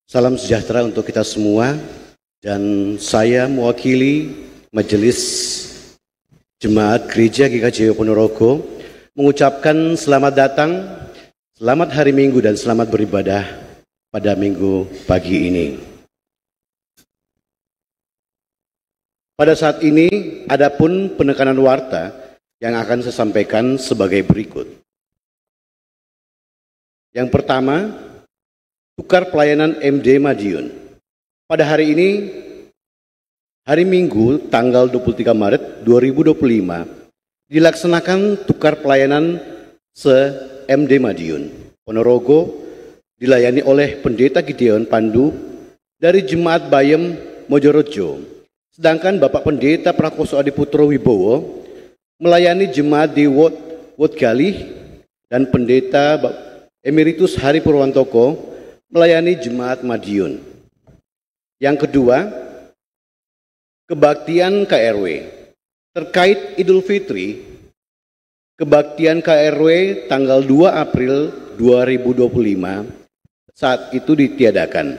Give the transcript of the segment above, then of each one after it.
Salam sejahtera untuk kita semua, dan saya mewakili Majelis Jemaat Gereja GKJ Ponorogo mengucapkan selamat datang, selamat hari Minggu dan selamat beribadah pada Minggu pagi ini. Pada saat ini ada pun penekanan warta yang akan saya sampaikan sebagai berikut. Yang pertama, tukar pelayanan MD Madiun. Pada hari ini, hari Minggu tanggal 23 Maret 2025, dilaksanakan tukar pelayanan se-MD Madiun. Ponorogo dilayani oleh Pendeta Gideon Pandu dari Jemaat Bayem Mojorojo. Sedangkan Bapak Pendeta Prakoso Adiputro Wibowo melayani Jemaat di Wot Galih, dan Pendeta Emeritus Hari Purwantoko melayani Jemaat Madiun. Yang kedua, kebaktian KRW. Terkait Idul Fitri, kebaktian KRW tanggal 2 April 2025 saat itu ditiadakan.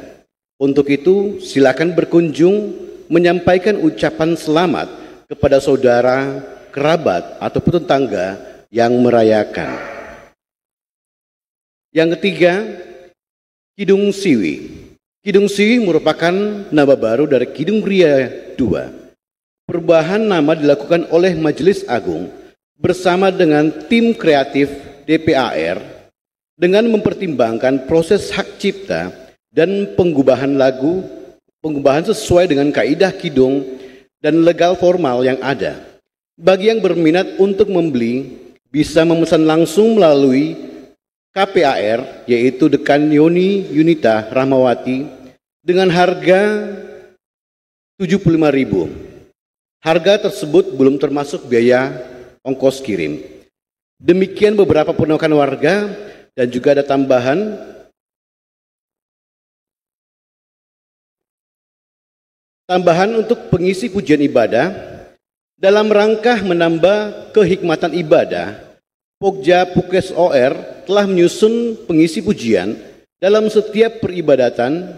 Untuk itu, silakan berkunjung menyampaikan ucapan selamat kepada saudara, kerabat, ataupun tetangga yang merayakan. Yang ketiga, Kidung Siwi. Kidung Siwi merupakan nama baru dari Kidung Ria II. Perubahan nama dilakukan oleh Majelis Agung bersama dengan tim kreatif DPAR dengan mempertimbangkan proses hak cipta dan pengubahan lagu, pengubahan sesuai dengan kaidah kidung dan legal formal yang ada. Bagi yang berminat untuk membeli, bisa memesan langsung melalui KPAR, yaitu Dekan Yoni Yunita Rahmawati, dengan harga 75.000. Harga tersebut belum termasuk biaya ongkos kirim. Demikian beberapa penolakan warga, dan juga ada tambahan untuk pengisi pujian ibadah. Dalam rangka menambah kehikmatan ibadah, Pokja Pukes OR telah menyusun pengisi pujian dalam setiap peribadatan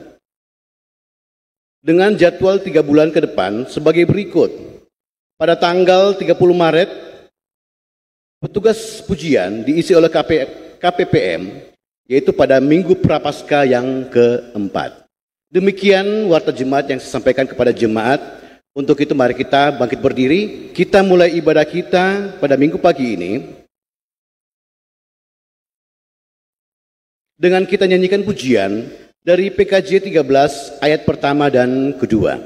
dengan jadwal 3 bulan ke depan sebagai berikut. Pada tanggal 30 Maret, petugas pujian diisi oleh KPPM, yaitu pada Minggu Prapaskah yang keempat. Demikian warta jemaat yang saya sampaikan kepada jemaat. Untuk itu mari kita bangkit berdiri, kita mulai ibadah kita pada Minggu pagi ini dengan kita nyanyikan pujian dari PKJ 13 ayat pertama dan kedua.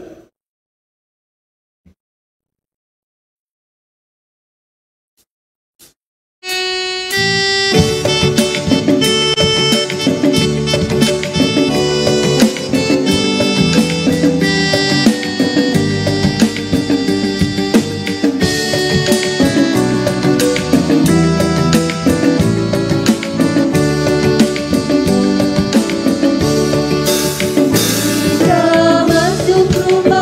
Masuk rumah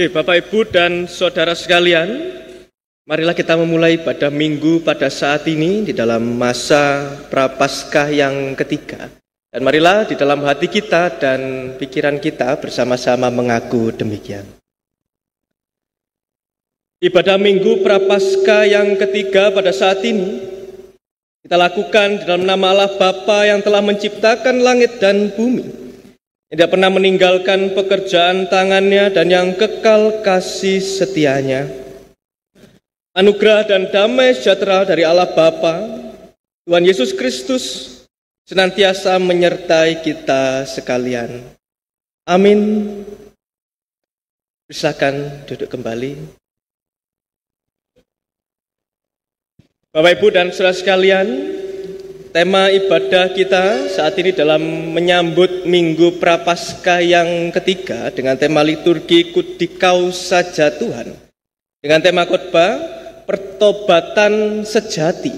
Oke, Bapak, Ibu, dan Saudara sekalian, marilah kita memulai pada minggu pada saat ini di dalam masa Prapaskah yang ketiga. Dan marilah di dalam hati kita dan pikiran kita bersama-sama mengaku demikian. Ibadah minggu Prapaskah yang ketiga pada saat ini kita lakukan di dalam nama Allah Bapa yang telah menciptakan langit dan bumi, yang tidak pernah meninggalkan pekerjaan tangannya dan yang kekal kasih setianya. Anugerah dan damai sejahtera dari Allah Bapa, Tuhan Yesus Kristus, senantiasa menyertai kita sekalian. Amin. Silakan duduk kembali. Bapak, Ibu, dan saudara sekalian, tema ibadah kita saat ini dalam menyambut Minggu Prapaskah yang ketiga dengan tema liturgi Dikau saja Tuhan, dengan tema khotbah pertobatan sejati,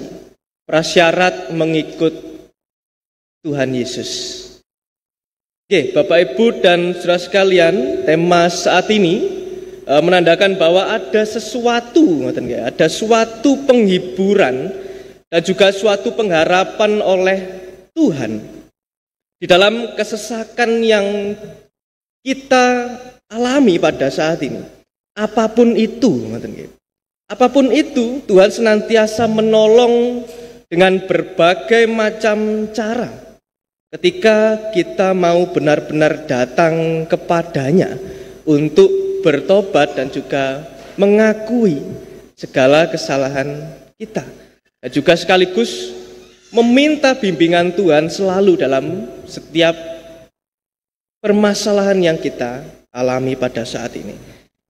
prasyarat mengikut Tuhan Yesus. Oke, Bapak, Ibu, dan saudara sekalian, tema saat ini menandakan bahwa ada sesuatu, ada suatu penghiburan dan juga suatu pengharapan oleh Tuhan di dalam kesesakan yang kita alami pada saat ini. Apapun itu, Tuhan senantiasa menolong dengan berbagai macam cara ketika kita mau benar-benar datang kepadanya untuk bertobat dan juga mengakui segala kesalahan kita. Dan juga sekaligus meminta bimbingan Tuhan selalu dalam setiap permasalahan yang kita alami pada saat ini.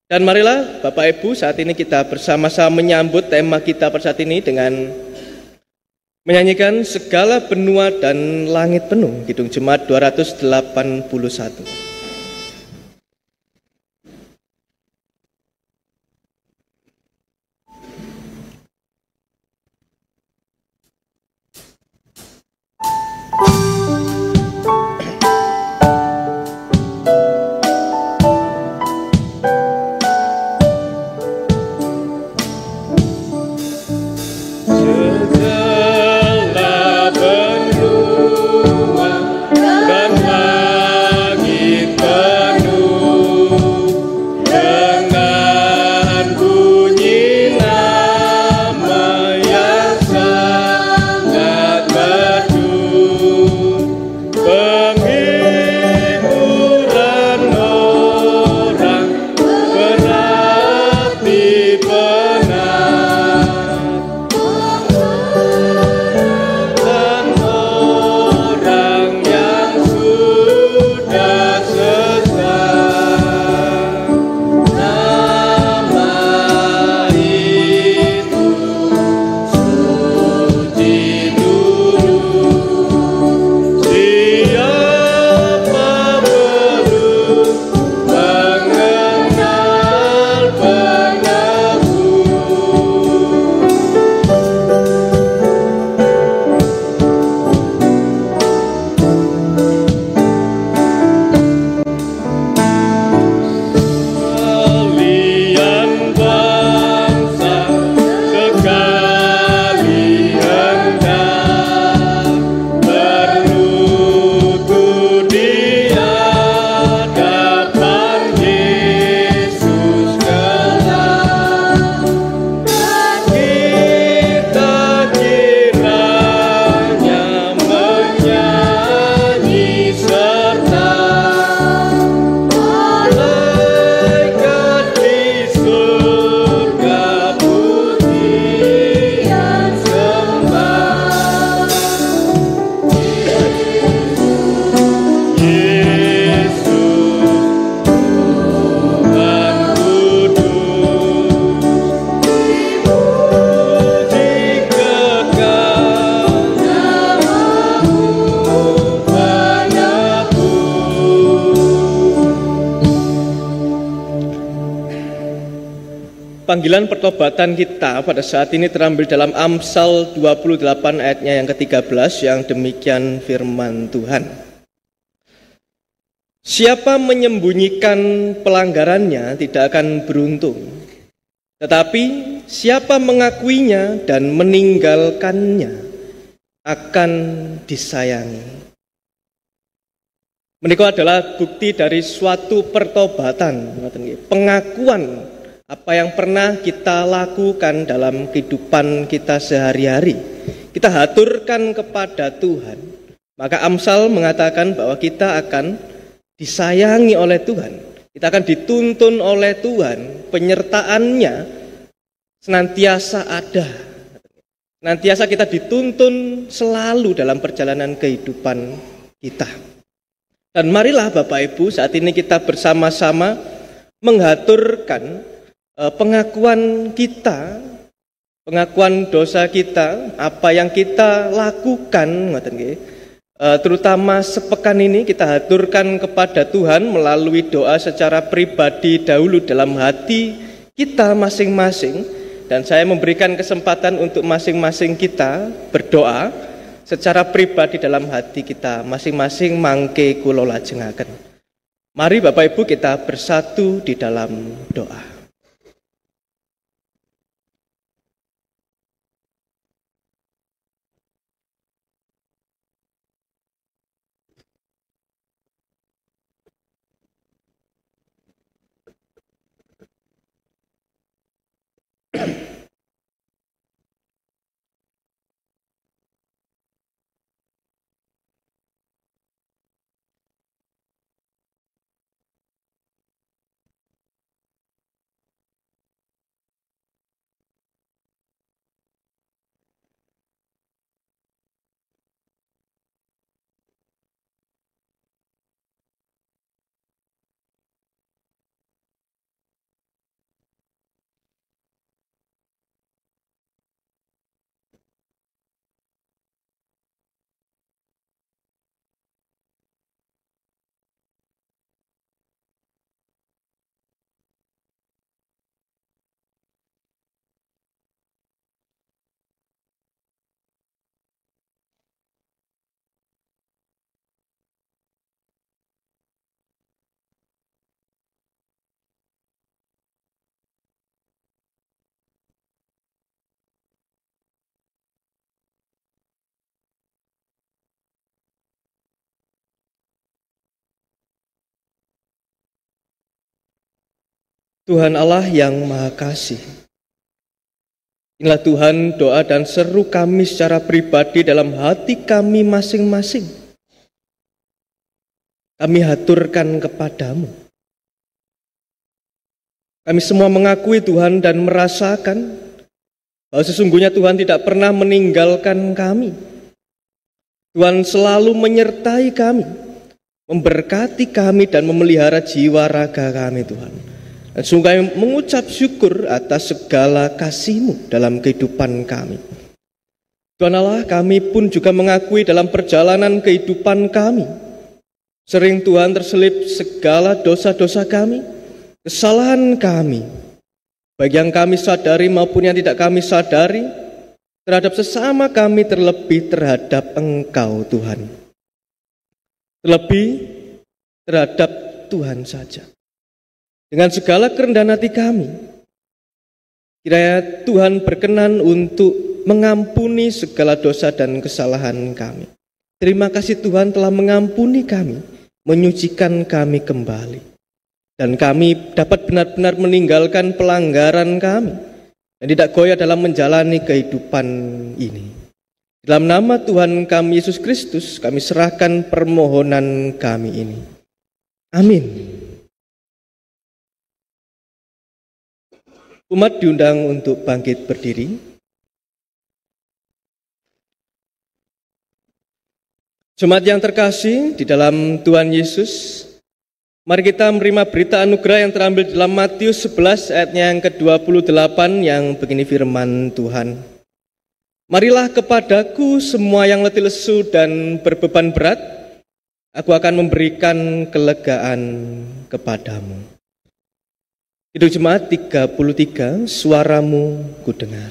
Dan marilah Bapak, Ibu, saat ini kita bersama-sama menyambut tema kita pada saat ini dengan menyanyikan Segala Benua dan Langit Penuh, Kidung Jemaat 281. Panggilan pertobatan kita pada saat ini terambil dalam Amsal 28 ayatnya yang ke-13 yang demikian firman Tuhan. Siapa menyembunyikan pelanggarannya tidak akan beruntung, tetapi siapa mengakuinya dan meninggalkannya akan disayangi. Menika adalah bukti dari suatu pertobatan, pengakuan apa yang pernah kita lakukan dalam kehidupan kita sehari-hari. Kita haturkan kepada Tuhan. Maka Amsal mengatakan bahwa kita akan disayangi oleh Tuhan. Kita akan dituntun oleh Tuhan. Penyertaannya senantiasa ada. Senantiasa kita dituntun selalu dalam perjalanan kehidupan kita. Dan marilah Bapak Ibu saat ini kita bersama-sama menghaturkan pengakuan kita, pengakuan dosa kita, apa yang kita lakukan, terutama sepekan ini kita haturkan kepada Tuhan melalui doa secara pribadi dahulu dalam hati kita masing-masing. Dan saya memberikan kesempatan untuk masing-masing kita berdoa secara pribadi dalam hati kita masing-masing mangke kula lajengaken. Mari Bapak Ibu kita bersatu di dalam doa. Tuhan Allah yang Maha Kasih, inilah Tuhan doa dan seru kami secara pribadi dalam hati kami masing-masing. Kami haturkan kepadamu. Kami semua mengakui Tuhan dan merasakan bahwa sesungguhnya Tuhan tidak pernah meninggalkan kami. Tuhan selalu menyertai kami, memberkati kami dan memelihara jiwa raga kami Tuhan. Dan sungguh kami mengucap syukur atas segala kasih-Mu dalam kehidupan kami. Tuhan Allah, kami pun juga mengakui dalam perjalanan kehidupan kami, sering Tuhan terselip segala dosa-dosa kami, kesalahan kami, baik yang kami sadari maupun yang tidak kami sadari, terhadap sesama kami terlebih terhadap Engkau Tuhan. Terlebih terhadap Tuhan saja. Dengan segala kerendahan hati kami, kiranya Tuhan berkenan untuk mengampuni segala dosa dan kesalahan kami. Terima kasih Tuhan telah mengampuni kami, menyucikan kami kembali. Dan kami dapat benar-benar meninggalkan pelanggaran kami dan tidak goyah dalam menjalani kehidupan ini. Dalam nama Tuhan kami Yesus Kristus, kami serahkan permohonan kami ini. Amin. Umat diundang untuk bangkit berdiri. Jemaat yang terkasih di dalam Tuhan Yesus, mari kita menerima berita anugerah yang terambil dalam Matius 11 ayatnya yang ke-28 yang begini firman Tuhan. Marilah kepadaku semua yang letih lesu dan berbeban berat, aku akan memberikan kelegaan kepadamu. Hidup Jemaat 33, suaramu kudengar.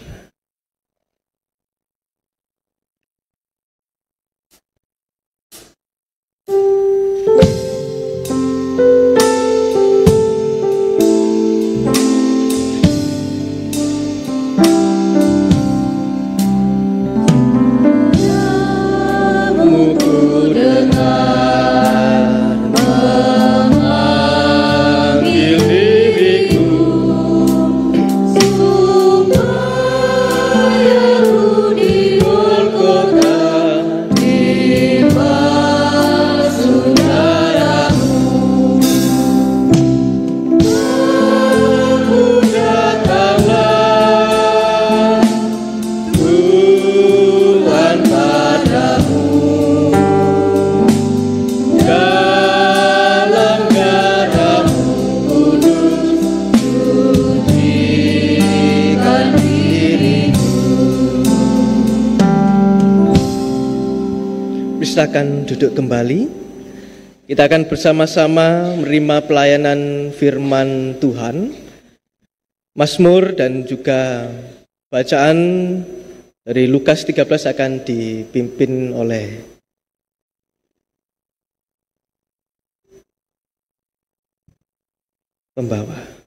silakan duduk kembali. Kita akan bersama-sama menerima pelayanan firman Tuhan, Mazmur dan juga bacaan dari Lukas 13 akan dipimpin oleh pembawa.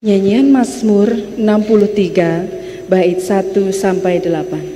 Nyanyian Mazmur 63 bait 1 sampai 8.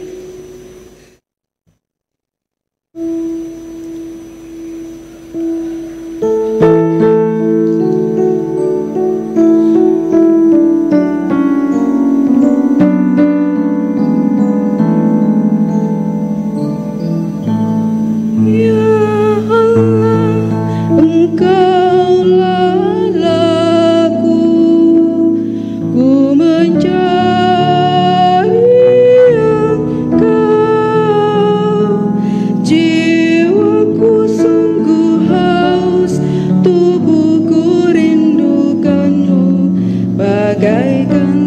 Bagaikan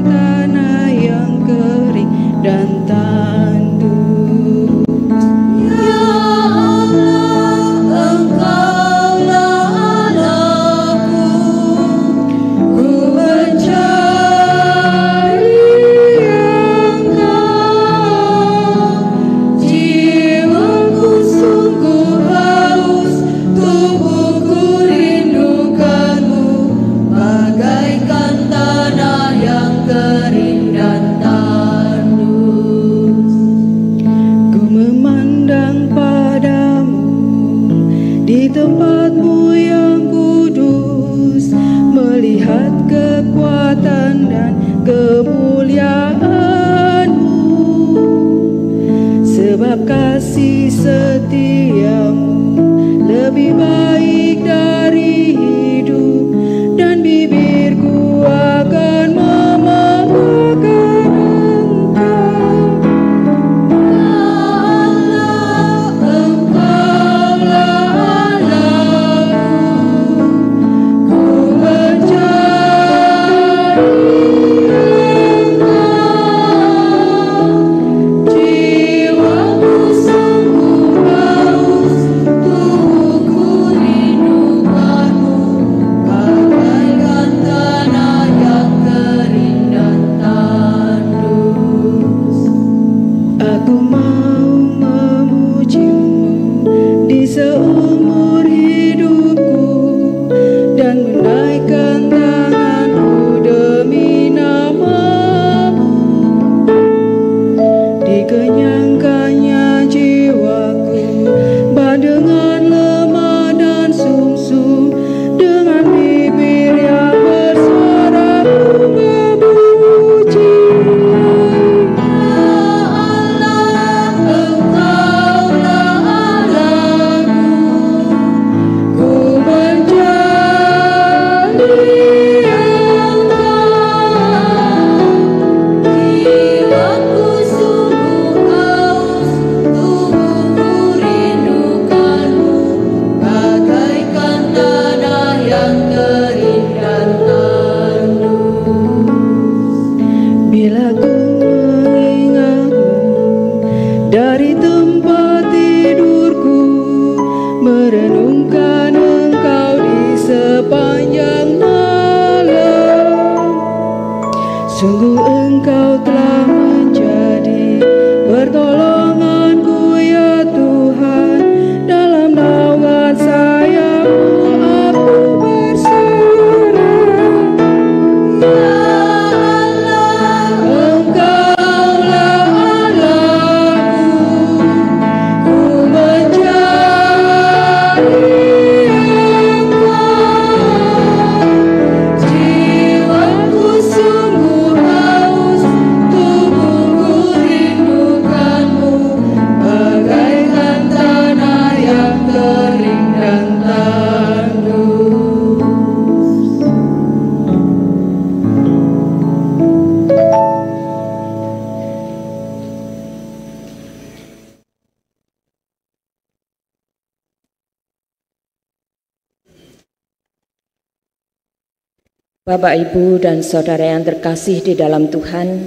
Bapak, Ibu, dan Saudara yang terkasih di dalam Tuhan,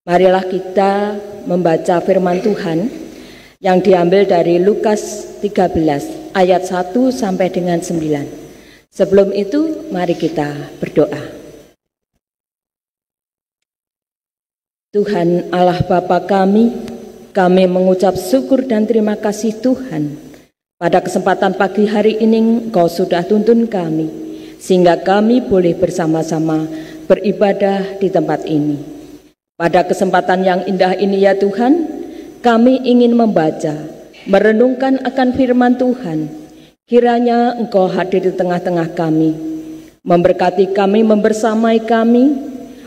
marilah kita membaca firman Tuhan yang diambil dari Lukas 13 ayat 1 sampai dengan 9. Sebelum itu, mari kita berdoa. Tuhan Allah Bapa kami mengucap syukur dan terima kasih Tuhan. Pada kesempatan pagi hari ini Engkau sudah tuntun kami, sehingga kami boleh bersama-sama beribadah di tempat ini. Pada kesempatan yang indah ini ya Tuhan, kami ingin membaca, merenungkan akan firman Tuhan. Kiranya Engkau hadir di tengah-tengah kami, memberkati kami, membersamai kami,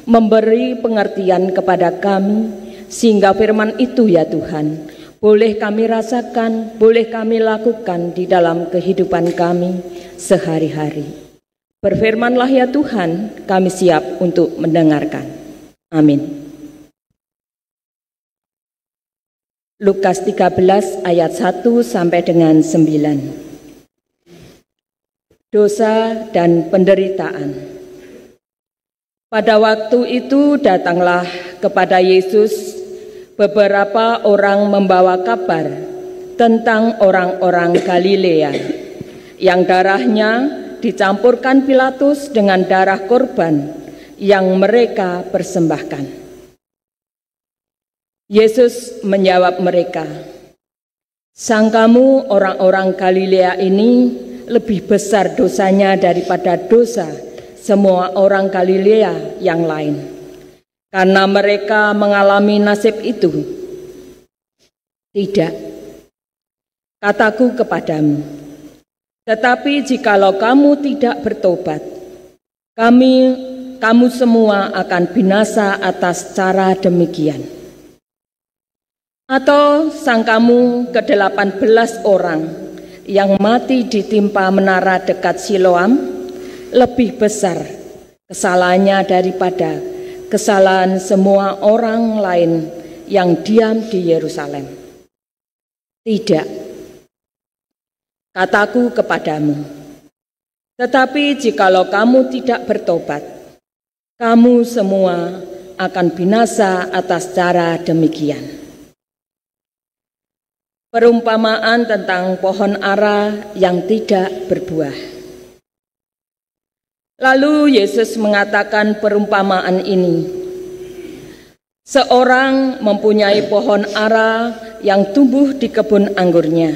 memberi pengertian kepada kami, sehingga firman itu ya Tuhan, boleh kami rasakan, boleh kami lakukan di dalam kehidupan kami sehari-hari. Berfirmanlah ya Tuhan, kami siap untuk mendengarkan. Amin. Lukas 13 ayat 1 sampai dengan 9. Dosa dan penderitaan. Pada waktu itu datanglah kepada Yesus beberapa orang membawa kabar tentang orang-orang Galilea yang darahnya dicampurkan Pilatus dengan darah korban yang mereka persembahkan. Yesus menjawab mereka, "Sangkamu orang-orang Galilea ini lebih besar dosanya daripada dosa semua orang Galilea yang lain, karena mereka mengalami nasib itu? Tidak, kataku kepadamu, tetapi jikalau kamu tidak bertobat, kamu semua akan binasa atas cara demikian. Atau sangkamu ke-18 orang yang mati ditimpa menara dekat Siloam lebih besar kesalahannya daripada kesalahan semua orang lain yang diam di Yerusalem? Tidak, kataku kepadamu, tetapi jikalau kamu tidak bertobat, kamu semua akan binasa atas cara demikian." Perumpamaan tentang pohon ara yang tidak berbuah. Lalu Yesus mengatakan perumpamaan ini. Seorang mempunyai pohon ara yang tumbuh di kebun anggurnya,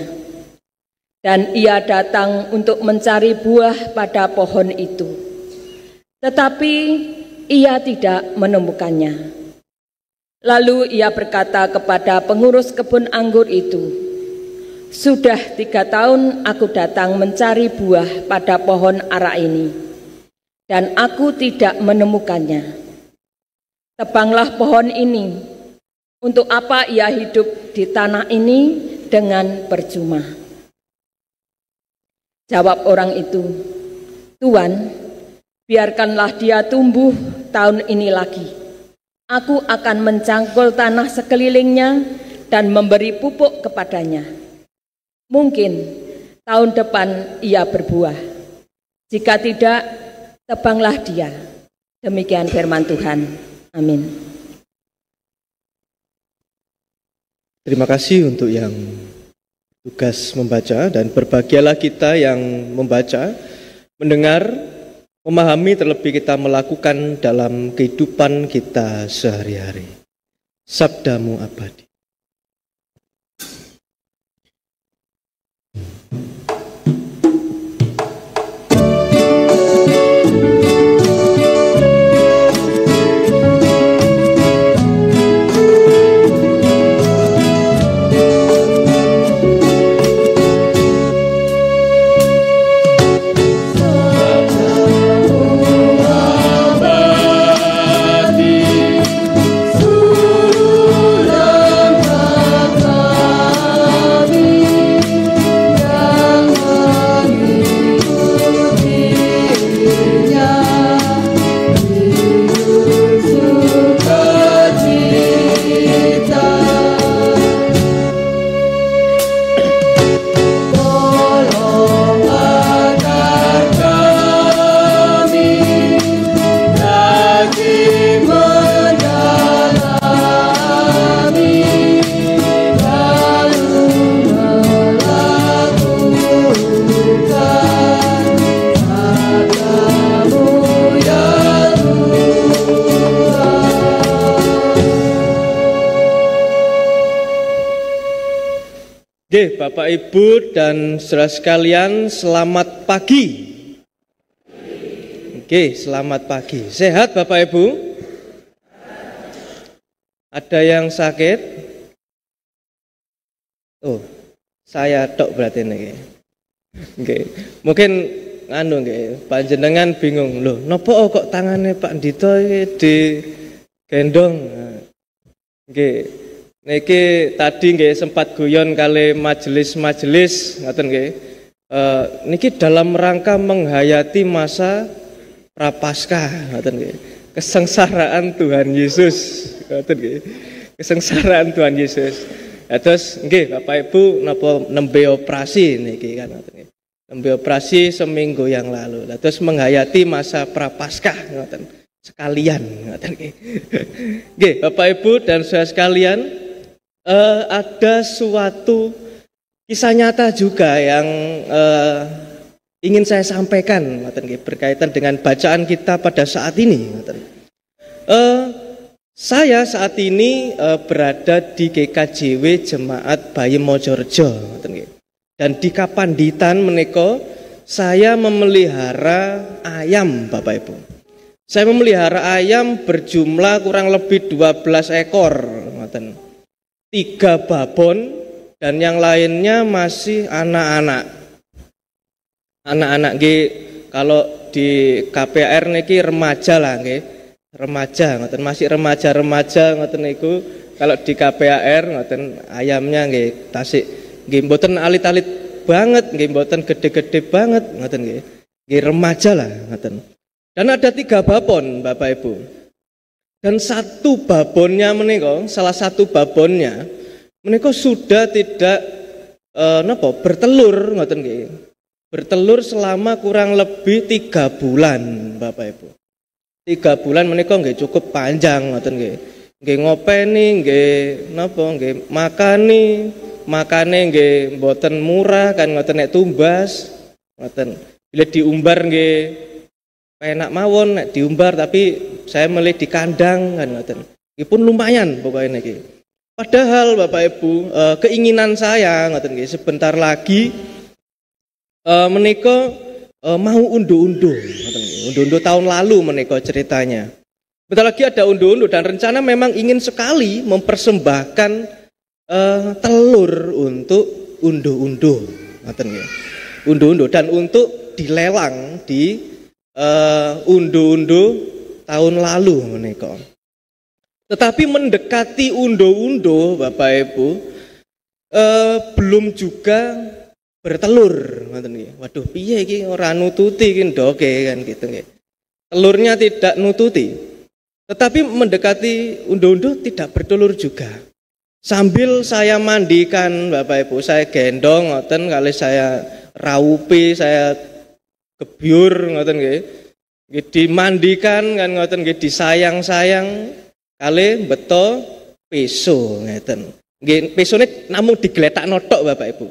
dan ia datang untuk mencari buah pada pohon itu. Tetapi ia tidak menemukannya. Lalu ia berkata kepada pengurus kebun anggur itu, "Sudah 3 tahun aku datang mencari buah pada pohon ara ini, dan aku tidak menemukannya. Tebanglah pohon ini. Untuk apa ia hidup di tanah ini dengan percuma?" Jawab orang itu, "Tuan, biarkanlah dia tumbuh tahun ini lagi. Aku akan mencangkul tanah sekelilingnya dan memberi pupuk kepadanya. Mungkin tahun depan ia berbuah. Jika tidak, tebanglah dia." Demikian firman Tuhan. Amin. Terima kasih untuk yang tugas membaca, dan berbahagialah kita yang membaca, mendengar, memahami, terlebih kita melakukan dalam kehidupan kita sehari-hari. Sabdamu abadi. Suruh Oke, Bapak Ibu dan saudara sekalian, selamat pagi. Oke, selamat pagi. Sehat Bapak Ibu? Ada yang sakit? Oh, saya tok berarti nih. Oke, mungkin panjenengan bingung loh, nopo kok tangannya Pak Dito di gendong? Oke. Niki tadi nggih sempat guyon kali majelis-majelis ngoten nggih. Niki dalam rangka menghayati masa Prapaskah ngoten nggih. Kesengsaraan Tuhan Yesus ngoten nggih. Kesengsaraan Tuhan Yesus. Terus nggih Bapak Ibu napa nembe operasi niki kan ngoten nggih. Nembe operasi seminggu yang lalu. Terus menghayati masa Prapaskah ngoten. Sekalian ngoten nggih. Nggih Bapak Ibu dan saudara sekalian, ada suatu kisah nyata juga yang ingin saya sampaikan berkaitan dengan bacaan kita pada saat ini. Saya saat ini berada di GKJW Jemaat Bayi Mojorejo, dan di Kapanditan menika saya memelihara ayam Bapak Ibu. Saya memelihara ayam berjumlah kurang lebih 12 ekor, 3 babon dan yang lainnya masih anak-anak. Anak-anak nggih, kalau di KPR niki remaja lah nggih. Remaja ngoten, masih remaja-remaja ngoten niku. Kalau di KPR ngoten ayamnya nggih tasik nggih mboten alit-alit banget, nggih mboten gede-gede banget ngoten nggih. Nggih remaja lah ngoten. Dan ada 3 babon Bapak Ibu. Dan satu babonnya menika, salah satu babonnya menika sudah tidak bertelur ngoten nggih. Bertelur selama kurang lebih 3 bulan Bapak Ibu. 3 bulan menika nggih cukup panjang ngoten nggih. Nggih ngopeni, nggih nggih makane nggih mboten murah kan ngoten nek tumbas ngoten. Bila diumbar nggih enak mawon nek diumbar, tapi saya milih di kandang kan ngoten. Iki pun lumayan pokoknya niki. Padahal Bapak Ibu, keinginan saya ngoten nggih sebentar lagi menika mau unduh-unduh ngoten nggih. Unduh-unduh tahun lalu menika ceritanya. Bentar lagi ada unduh-unduh dan rencana memang ingin sekali mempersembahkan telur untuk unduh-unduh ngoten nggih. Unduh-unduh dan untuk dilelang di unduh-unduh tahun lalu menika. Tetapi mendekati unduh-unduh Bapak Ibu belum juga bertelur ngoten nggih. Waduh piye iki ora nututi iki ndoke kan gitu nggih. Telurnya tidak nututi. Tetapi mendekati unduh-unduh tidak bertelur juga. Sambil saya mandikan Bapak Ibu, saya gendong ngoten kali saya raupi, saya kebyur ngoten nggih. Nggih dimandikan kan ngoten nggih disayang-sayang kali beto peso ngeten. Nggih pesone namung digletakno tok Bapak Ibu.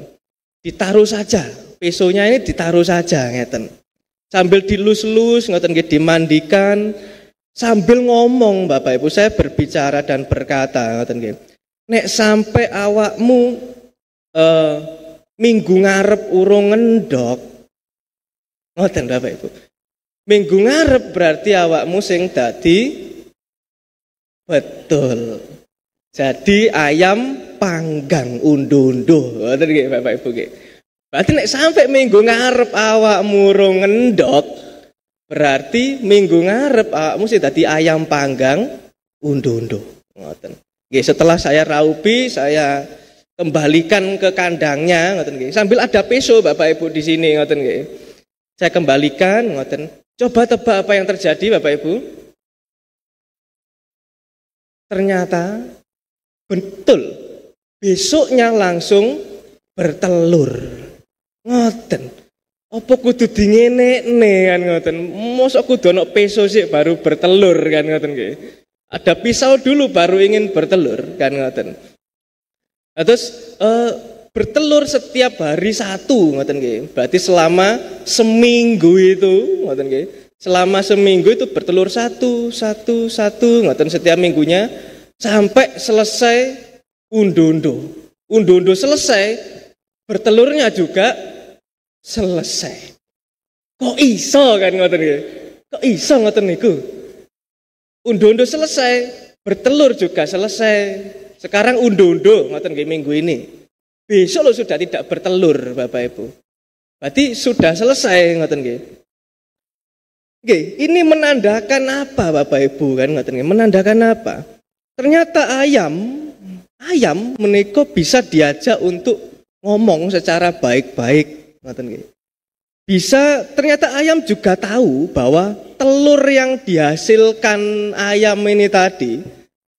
Ditaruh saja. Pesonya ini ditaruh saja ngeten. Sambil dilus-lus ngoten nggih dimandikan sambil ngomong Bapak Ibu, saya berbicara dan berkata ngoten nggih. Nek sampai awakmu minggu ngarep urung ngendok ngoten Bapak Ibu. Minggu ngarep berarti awakmu sing dadi betul. Jadi ayam panggang unduh-unduh. Ngoten nggih Bapak Ibu nggih. Berarti nek sampai minggu ngarep awakmu urung ngendok, berarti minggu ngarep awakmu sing dadi ayam panggang unduh-unduh. Ngoten. Nggih, setelah saya raupi, saya kembalikan ke kandangnya ngoten nggih. Sambil ada peso Bapak Ibu di sini ngoten nggih. Saya kembalikan ngoten. Coba tebak apa yang terjadi Bapak Ibu? Ternyata betul. Besoknya langsung bertelur. Ngoten. Apa kudu dingenekne kan ngoten. Mosok kudu ana peso sik baru bertelur kan ngoten nggih. Ada pisau dulu baru ingin bertelur kan ngoten. Terus bertelur setiap hari 1 ngoten nggih. Berarti selama seminggu itu ngoten nggih. Selama seminggu itu bertelur 1 ngoten setiap minggunya sampai selesai unduh-unduh. Unduh-unduh selesai bertelurnya juga selesai. Kok iso kan ngoten nggih? Kok iso ngoten niku? Undo-undo selesai, bertelur juga selesai. Sekarang undo-undo ngoten nggih minggu ini. Besok lo sudah tidak bertelur Bapak Ibu. Berarti sudah selesai ngoten nggih. Nggih, ini menandakan apa Bapak Ibu kan ngoten nggih? Menandakan apa? Ternyata ayam menika bisa diajak untuk ngomong secara baik-baik ngoten nggih. Bisa, ternyata ayam juga tahu bahwa telur yang dihasilkan ayam ini tadi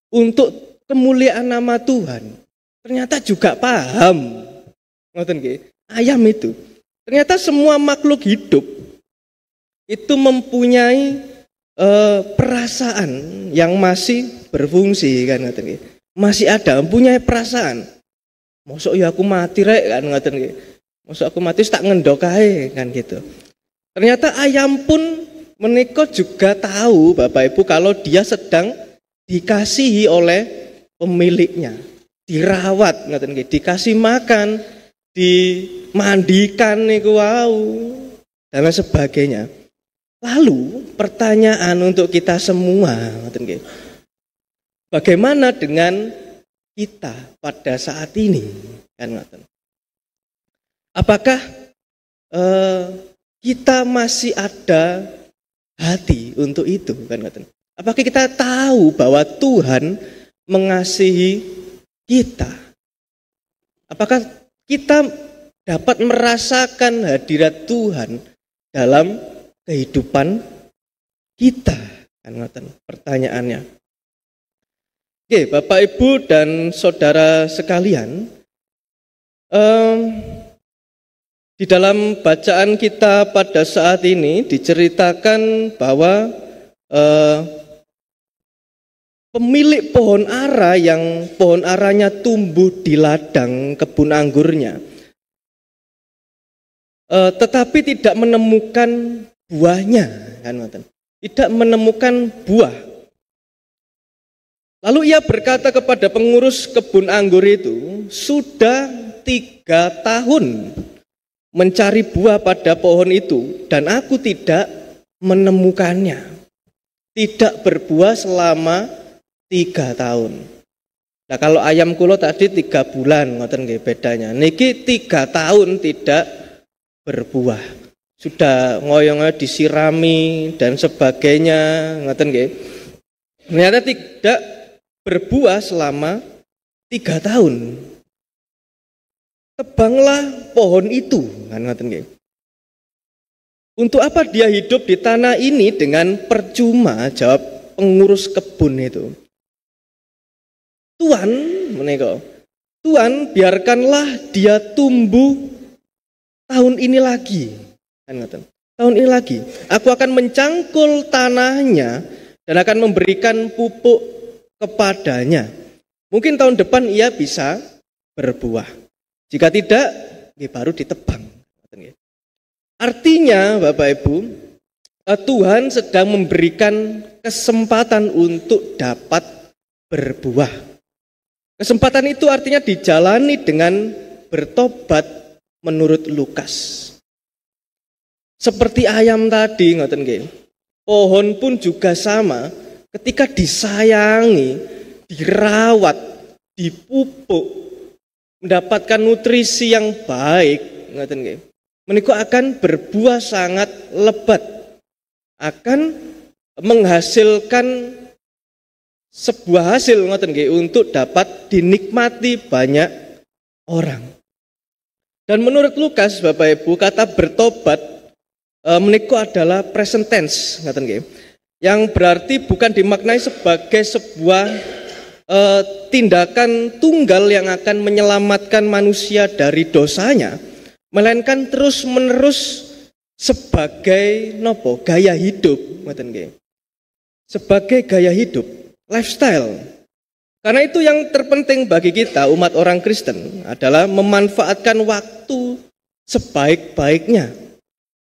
untuk kemuliaan nama Tuhan. Ternyata juga paham. Ngoten nggih. Ayam itu. Ternyata semua makhluk hidup itu mempunyai perasaan yang masih berfungsi kan ngoten nggih. Masih ada, mempunyai perasaan. Mosok ya aku mati rek kan ngoten nggih. Mosok aku mati tak ngendok ae kan gitu. Ternyata ayam pun menika juga tahu Bapak Ibu kalau dia sedang dikasihi oleh pemiliknya, dirawat ngoten nggih, dikasih makan, dimandikan niku wau dan sebagainya. Lalu pertanyaan untuk kita semua ngoten nggih. Bagaimana dengan kita pada saat ini kan ngoten? Apakah kita masih ada hati untuk itu kan ngoten? Apakah kita tahu bahwa Tuhan mengasihi kita? Apakah kita dapat merasakan hadirat Tuhan dalam kehidupan kita kan ngoten? Pertanyaannya. Oke, Bapak Ibu dan saudara sekalian, di dalam bacaan kita pada saat ini diceritakan bahwa pemilik pohon ara yang pohon aranya tumbuh di ladang kebun anggurnya, tetapi tidak menemukan buahnya, kan, tidak menemukan buah. Lalu ia berkata kepada pengurus kebun anggur itu, sudah 3 tahun mencari buah pada pohon itu dan aku tidak menemukannya. Tidak berbuah selama 3 tahun. Nah kalau ayam kulo tadi 3 bulan, ngoten nggih bedanya. Niki 3 tahun tidak berbuah. Sudah ngoyong-ngoyong disirami dan sebagainya, ngoten nggih. Ternyata tidak berbuah selama 3 tahun. Tebanglah pohon itu, kan ngoten nggih. Untuk apa dia hidup di tanah ini dengan percuma? Jawab pengurus kebun itu. Tuhan, menika. Tuhan, biarkanlah dia tumbuh tahun ini lagi. Kan ngoten. Tahun ini lagi. Aku akan mencangkul tanahnya dan akan memberikan pupuk kepadanya. Mungkin tahun depan ia bisa berbuah. Jika tidak, baru ditebang. Artinya Bapak Ibu, Tuhan sedang memberikan kesempatan untuk dapat berbuah. Kesempatan itu artinya dijalani dengan bertobat menurut Lukas. Seperti ayam tadi, ngoten nggih. Pohon pun juga sama. Ketika disayangi, dirawat, dipupuk, mendapatkan nutrisi yang baik, ngoten nggih. Menika akan berbuah sangat lebat. Akan menghasilkan sebuah hasil ngoten nggih untuk dapat dinikmati banyak orang. Dan menurut Lukas Bapak Ibu, kata bertobat menika adalah present tense, ngoten nggih. Yang berarti bukan dimaknai sebagai sebuah tindakan tunggal yang akan menyelamatkan manusia dari dosanya, melainkan terus-menerus sebagai nopo gaya hidup, ngoten nggih. Sebagai gaya hidup, lifestyle. Karena itu yang terpenting bagi kita umat orang Kristen adalah memanfaatkan waktu sebaik-baiknya.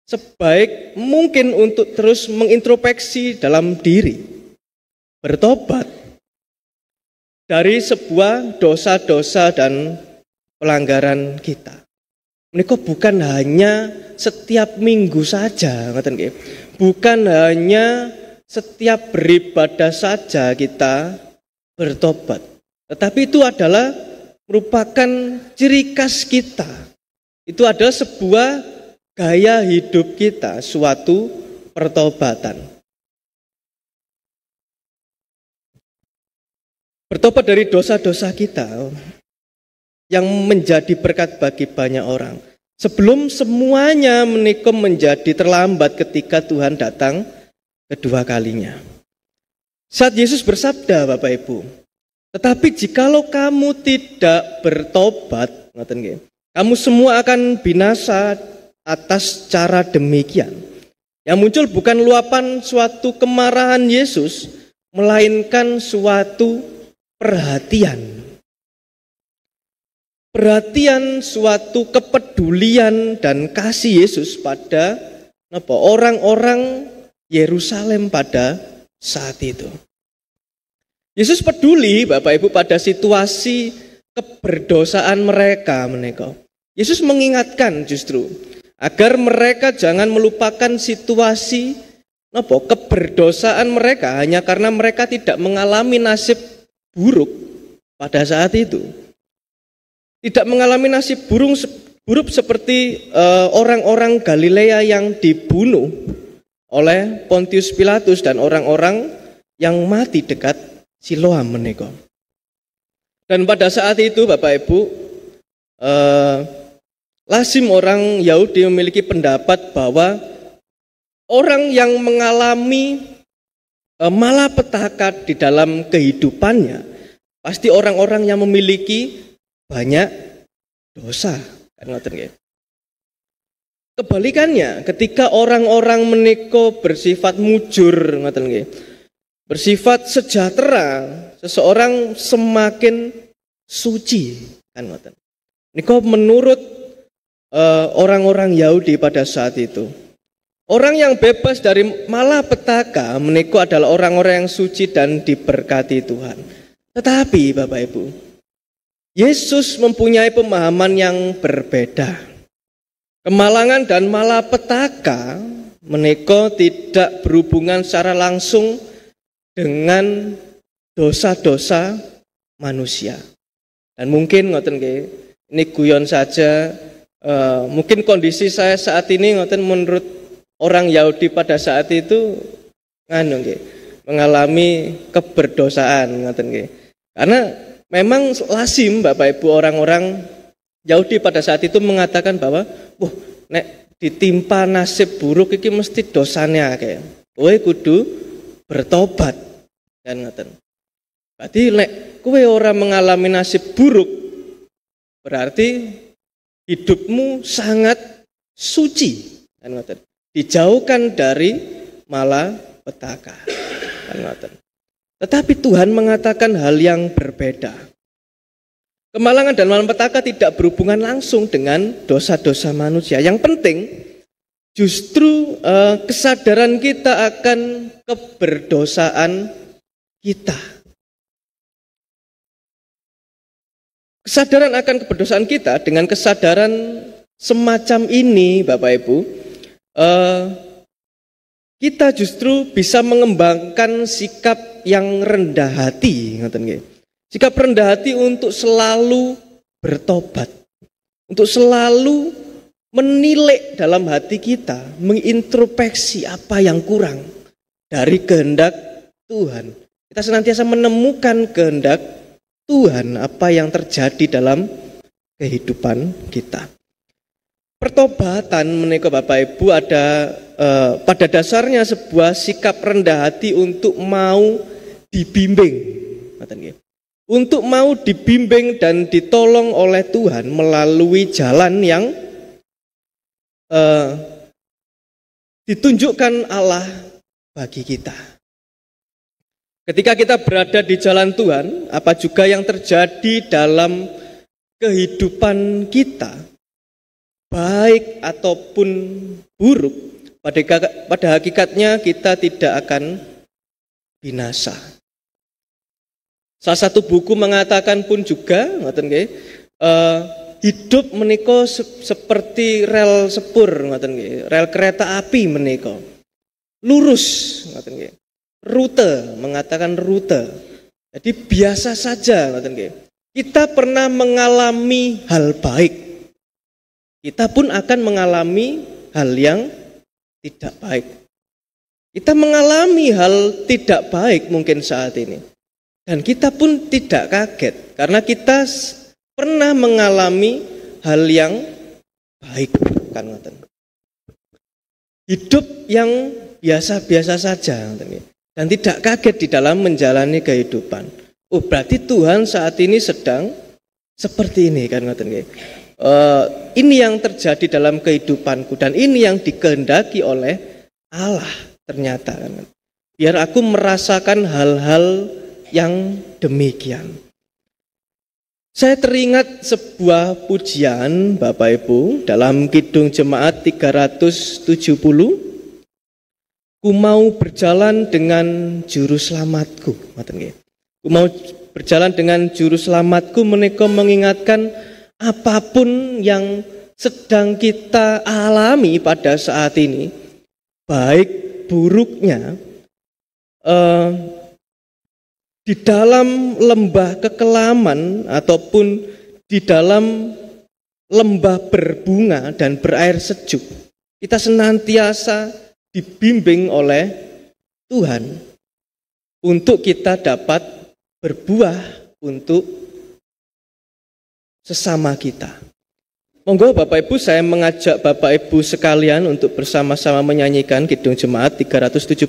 Sebaik mungkin untuk terus mengintrospeksi dalam diri, bertobat dari sebuah dosa-dosa dan pelanggaran kita. menika bukan hanya setiap minggu saja, ngoten nggih. Bukan hanya setiap beribadah saja kita bertobat. Tetapi itu adalah merupakan ciri khas kita. Itu adalah sebuah gaya hidup kita, suatu pertobatan. Bertobat dari dosa-dosa kita yang menjadi berkat bagi banyak orang. Sebelum semuanya menika menjadi terlambat ketika Tuhan datang kedua kalinya. Saat Yesus bersabda, Bapak Ibu, tetapi jikalau kamu tidak bertobat, kamu semua akan binasa atas cara demikian. Yang muncul bukan luapan suatu kemarahan Yesus, melainkan suatu perhatian. Perhatian, suatu kepedulian dan kasih Yesus pada orang-orang Yerusalem pada saat itu. Yesus peduli, Bapak Ibu, pada situasi keberdosaan mereka menika. Yesus mengingatkan justru agar mereka jangan melupakan situasi keberdosaan mereka hanya karena mereka tidak mengalami nasib buruk pada saat itu. Tidak mengalami nasib buruk seperti orang-orang Galilea yang dibunuh oleh Pontius Pilatus dan orang-orang yang mati dekat Siloam menika. Dan pada saat itu Bapak Ibu, lazim orang Yahudi memiliki pendapat bahwa orang yang mengalami malapetaka di dalam kehidupannya pasti orang-orang yang memiliki banyak dosa. Kebalikannya, ketika orang-orang menika bersifat mujur, bersifat sejahtera, seseorang semakin suci. Niku menurut orang-orang Yahudi pada saat itu. Orang yang bebas dari malapetaka menika adalah orang-orang yang suci dan diberkati Tuhan. Tetapi Bapak Ibu, Yesus mempunyai pemahaman yang berbeda. Kemalangan dan malapetaka menika tidak berhubungan secara langsung dengan dosa-dosa manusia. Dan mungkin ngoten nggih, ini guyon saja. Mungkin kondisi saya saat ini ngoten menurut orang Yahudi pada saat itu mengalami keberdosaan ngoten nggih. Karena memang lazim Bapak Ibu orang-orang Yahudi pada saat itu mengatakan bahwa nek ditimpa nasib buruk iki mesti dosanya akeh. Kowe kudu bertobat dan ngoten. Berarti nek kowe ora mengalami nasib buruk berarti hidupmu sangat suci kan ngoten. Dijauhkan dari malapetaka kan ngoten. Tetapi Tuhan mengatakan hal yang berbeda. Kemalangan dan malapetaka tidak berhubungan langsung dengan dosa-dosa manusia. Yang penting justru kesadaran kita akan keberdosaan kita. Kesadaran akan keberdosaan kita dengan kesadaran semacam ini Bapak Ibu, kita justru bisa mengembangkan sikap yang rendah hati, sikap rendah hati untuk selalu bertobat, untuk selalu menilik dalam hati kita, mengintrospeksi apa yang kurang dari kehendak Tuhan. Kita senantiasa menemukan kehendak Tuhan, apa yang terjadi dalam kehidupan kita. Pertobatan menika Bapak Ibu ada pada dasarnya sebuah sikap rendah hati untuk mau dibimbing. Untuk mau dibimbing dan ditolong oleh Tuhan melalui jalan yang ditunjukkan Allah bagi kita. Ketika kita berada di jalan Tuhan, apa juga yang terjadi dalam kehidupan kita, baik ataupun buruk, pada hakikatnya kita tidak akan binasa. Salah satu buku mengatakan pun juga, hidup menika seperti rel sepur ngoten nggih, rel kereta api menika. Lurus ngoten nggih. Rute, mengatakan rute. Jadi biasa saja ngoten nggih. Kita pernah mengalami hal baik. Kita pun akan mengalami hal yang tidak baik. Kita mengalami hal tidak baik mungkin saat ini. Dan kita pun tidak kaget karena kita pernah mengalami hal yang baik, kan ngoten. Hidup yang biasa-biasa saja dan tidak kaget di dalam menjalani kehidupan. Oh, berarti Tuhan saat ini sedang seperti ini, kan ngoten nggih. Ini yang terjadi dalam kehidupanku dan ini yang dikehendaki oleh Allah ternyata, kan. Biar aku merasakan hal-hal yang demikian. Saya teringat sebuah pujian Bapak Ibu dalam Kidung Jemaat 370. Ku mau berjalan dengan juru selamatku. Ku mau berjalan dengan juru selamatku menika mengingatkan apapun yang sedang kita alami pada saat ini, baik buruknya, di dalam lembah kekelaman ataupun di dalam lembah berbunga dan berair sejuk, kita senantiasa dibimbing oleh Tuhan untuk kita dapat berbuah untuk sesama kita. Monggo Bapak Ibu, saya mengajak Bapak Ibu sekalian untuk bersama-sama menyanyikan Kidung Jemaat 370.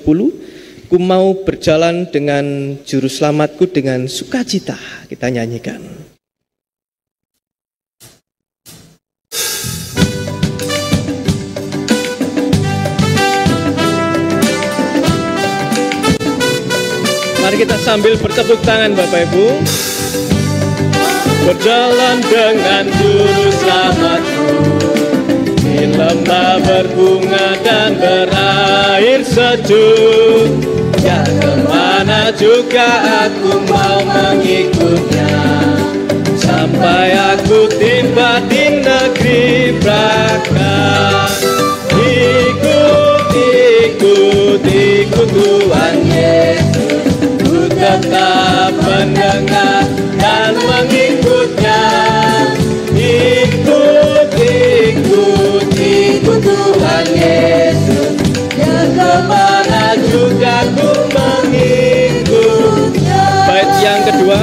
Ku mau berjalan dengan juru selamatku dengan sukacita. Kita nyanyikan. Mari kita sambil bertepuk tangan Bapak Ibu. Berjalan dengan juru selamatku di lembah berbunga dan berair sejuk. Ya kemana juga aku mau mengikutnya, sampai aku tiba di negeri Braka. Ikut, ikut, ikut Tuhan Yesus, ku tetap mendengar dan mengikutnya. Ikut, ikut, ikut Tuhan Yesus, ya kemana juga ku mengikutnya. Bait yang kedua.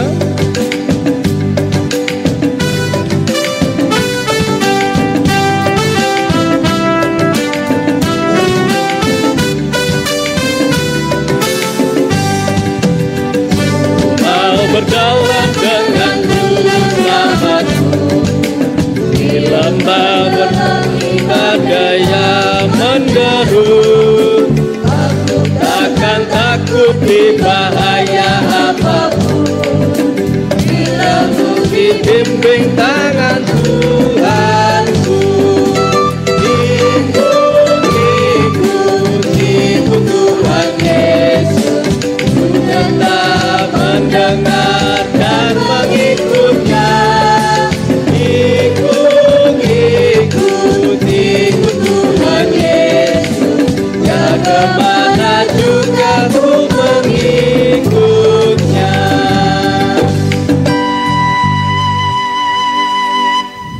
Berjalan dengan juru selamatku di lembah berbunga daya menderu. Aku takkan takut di bahaya apapun, bila ku dibimbing tangan Tuhanku. Ikut, ikut, ikut Tuhan Yesus, ku tetap mendengar dan mengikutnya. Ikut, ikut, ikut Tuhan Yesus, ya kemana juga ku mengikutnya.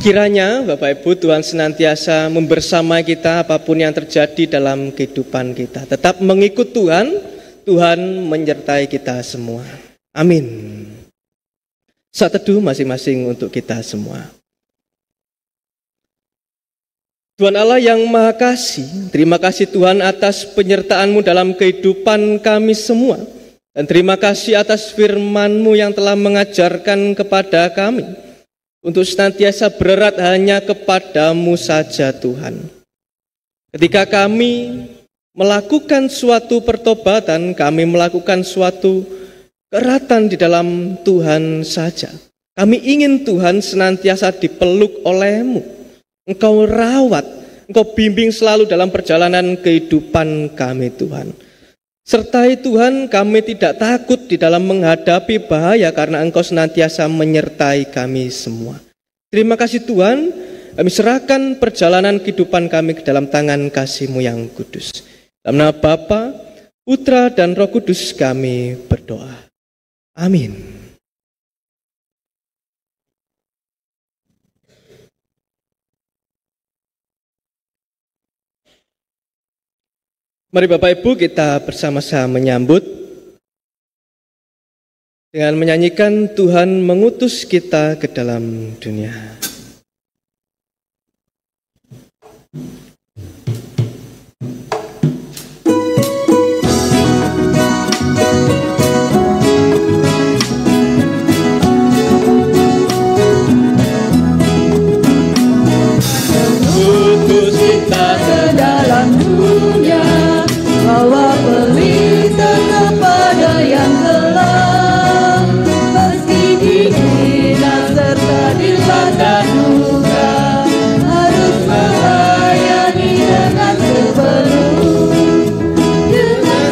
Kiranya Bapak Ibu, Tuhan senantiasa membersamai kita apapun yang terjadi dalam kehidupan kita. Tetap mengikut Tuhan, Tuhan menyertai kita semua. Amin. Saat teduh masing-masing untuk kita semua. Tuhan Allah yang Maha Kasih, terima kasih Tuhan atas penyertaan-Mu dalam kehidupan kami semua. Dan terima kasih atas firman-Mu yang telah mengajarkan kepada kami untuk senantiasa bererat hanya kepada-Mu saja Tuhan. Ketika kami melakukan suatu pertobatan, kami melakukan suatu keeratan di dalam Tuhan saja. Kami ingin Tuhan senantiasa dipeluk oleh-Mu. Engkau rawat, Engkau bimbing selalu dalam perjalanan kehidupan kami Tuhan. Sertai Tuhan, kami tidak takut di dalam menghadapi bahaya karena Engkau senantiasa menyertai kami semua. Terima kasih Tuhan, kami serahkan perjalanan kehidupan kami ke dalam tangan kasih-Mu yang kudus. Dalam nama Bapa, Putra, dan Roh Kudus kami berdoa. Amin. Mari Bapak Ibu kita bersama-sama menyambut dengan menyanyikan Tuhan mengutus kita ke dalam dunia. Mengutus kita ke dalam dunia, bawa pelita kepada yang gelap, meski dihina serta dilanda duka, harus melayani dengan sepenuh. Dengan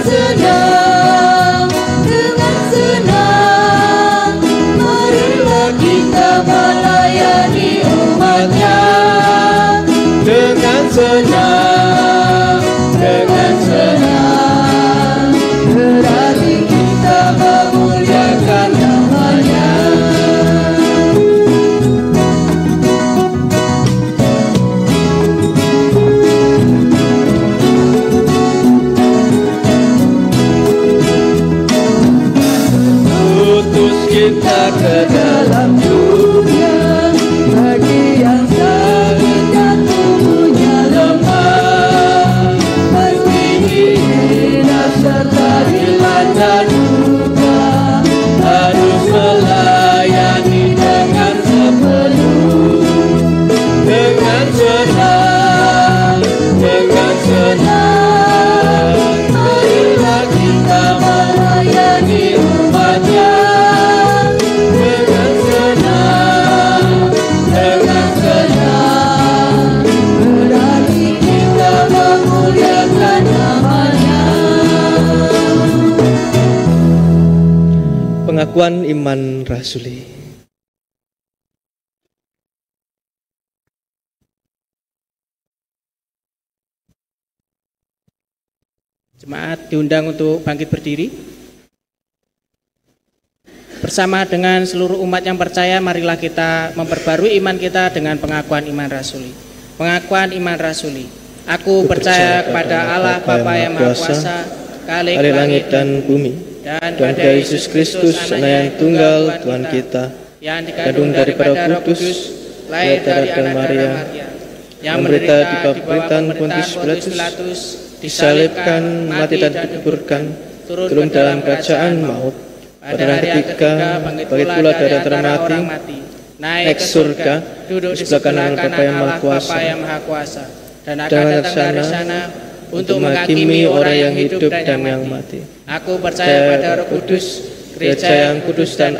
senang, marilah kita melayani umatnya. Dengan senang, berarti kita memuliakan nama-Nya. Utus kita ke dalam dunia, bagi yang sakit dan tubuhnya lemah, meski dihina serta dilanda duka, harus melayani dengan sepenuh. Dengan senang, marilah kita melayani umat-Nya. Dengan senang, berarti kita memuliakan nama-Nya. Pengakuan iman rasuli. Jemaat diundang untuk bangkit berdiri. Bersama dengan seluruh umat yang percaya, marilah kita memperbarui iman kita dengan pengakuan iman rasuli. Pengakuan iman rasuli. Aku percaya kepada Allah Bapa yang Maha Kuasa, Khalik langit dan bumi, dan pada Yesus Kristus, Anak yang tunggal Tuhan kita, yang dikandung daripada Roh Kudus, lahir dari anak Maria, yang menderita di bawah pemerintahan Pontius Pilatus, disalibkan, mati dan dikuburkan, turun dalam kerajaan maut, pada hari ketiga bangkit pula dari antara mati, naik ke surga, duduk di sebelah kanan Bapa yang Maha Kuasa, dan akan datang dari sana untuk menghakimi orang yang hidup dan yang mati. Aku percaya pada Roh Kudus, gereja yang kudus dan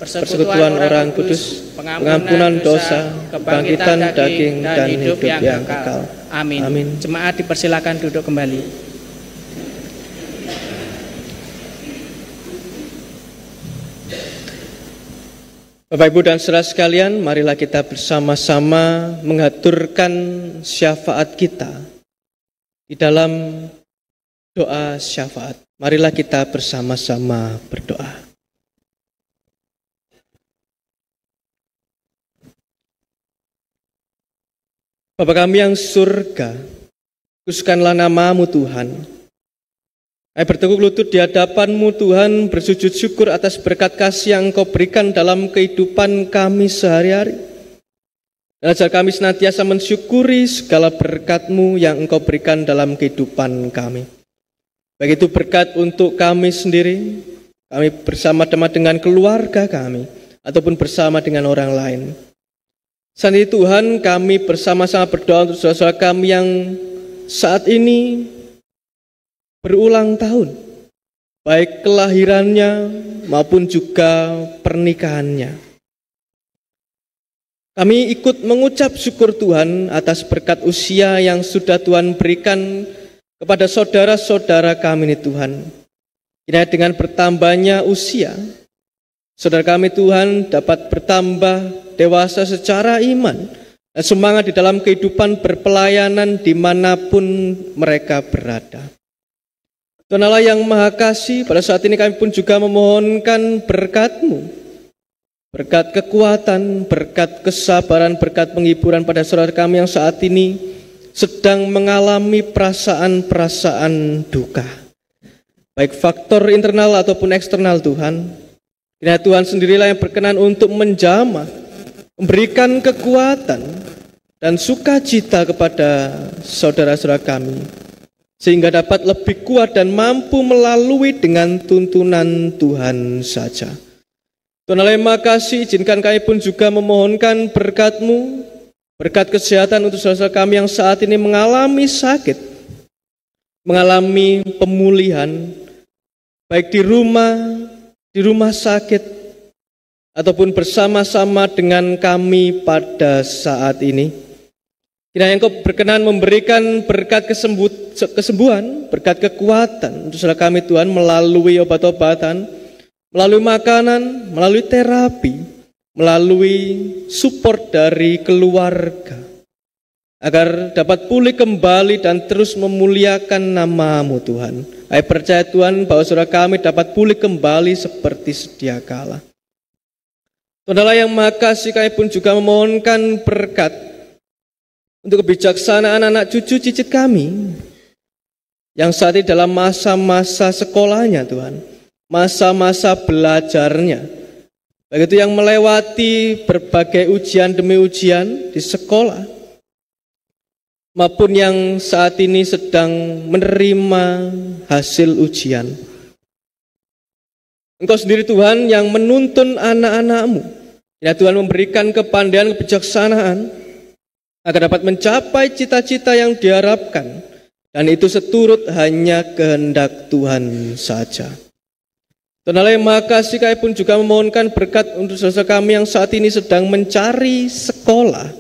persekutuan orang kudus, pengampunan dosa, kebangkitan daging, dan hidup yang kekal. Amin. Jemaat dipersilakan duduk kembali. Bapak Ibu dan saudara sekalian, marilah kita bersama-sama mengaturkan syafaat kita di dalam doa syafaat. Marilah kita bersama-sama berdoa. Bapa kami yang surga, kuduskanlah nama-Mu Tuhan. Kami bertekuk lutut di hadapan-Mu Tuhan, bersujud syukur atas berkat kasih yang Engkau berikan dalam kehidupan kami sehari-hari. Dan ajar kami senantiasa mensyukuri segala berkat-Mu yang Engkau berikan dalam kehidupan kami. Baik itu berkat untuk kami sendiri, kami bersama-sama dengan keluarga kami, ataupun bersama dengan orang lain. Saat ini Tuhan, kami bersama-sama berdoa untuk saudara-saudara kami yang saat ini berulang tahun, baik kelahirannya maupun juga pernikahannya. Kami ikut mengucap syukur Tuhan atas berkat usia yang sudah Tuhan berikan kepada saudara-saudara kami ini Tuhan. Kiranya dengan bertambahnya usia, Saudara kami Tuhan dapat bertambah dewasa secara iman dan semangat di dalam kehidupan berpelayanan dimanapun mereka berada. Tuhan Allah yang Maha Kasih, pada saat ini kami pun juga memohonkan berkat-Mu, berkat kekuatan, berkat kesabaran, berkat penghiburan pada saudara kami yang saat ini sedang mengalami perasaan-perasaan duka, baik faktor internal ataupun eksternal Tuhan. Kiranya Tuhan sendirilah yang berkenan untuk menjamah, memberikan kekuatan dan sukacita kepada saudara-saudara kami, sehingga dapat lebih kuat dan mampu melalui dengan tuntunan Tuhan saja. Tuhan Allah yang Maha Kasih, izinkan kami pun juga memohonkan berkat-Mu, berkat kesehatan untuk saudara kami yang saat ini mengalami sakit, mengalami pemulihan, baik di rumah sakit, ataupun bersama-sama dengan kami pada saat ini. Kiranya Engkau berkenan memberikan berkat kesembuhan, berkat kekuatan untuk saudara kami Tuhan melalui obat-obatan, melalui makanan, melalui terapi, melalui support dari keluarga, agar dapat pulih kembali dan terus memuliakan nama-Mu Tuhan. Saya percaya Tuhan bahwa saudara kami dapat pulih kembali seperti sedia kala. Tuhan Allah yang Maha Kasih, kami pun juga memohonkan berkat untuk kebijaksanaan anak cucu cicit kami yang saat ini dalam masa-masa sekolahnya Tuhan, masa-masa belajarnya, baik itu yang melewati berbagai ujian demi ujian di sekolah, maupun yang saat ini sedang menerima hasil ujian. Engkau sendiri Tuhan yang menuntun anak-anak-Mu. Ya Tuhan, memberikan kepandaian, kebijaksanaan agar dapat mencapai cita-cita yang diharapkan, dan itu seturut hanya kehendak Tuhan saja. Tuhan Allah yang Maha Kasih, kami pun juga memohonkan berkat untuk saudara kami yang saat ini sedang mencari sekolah,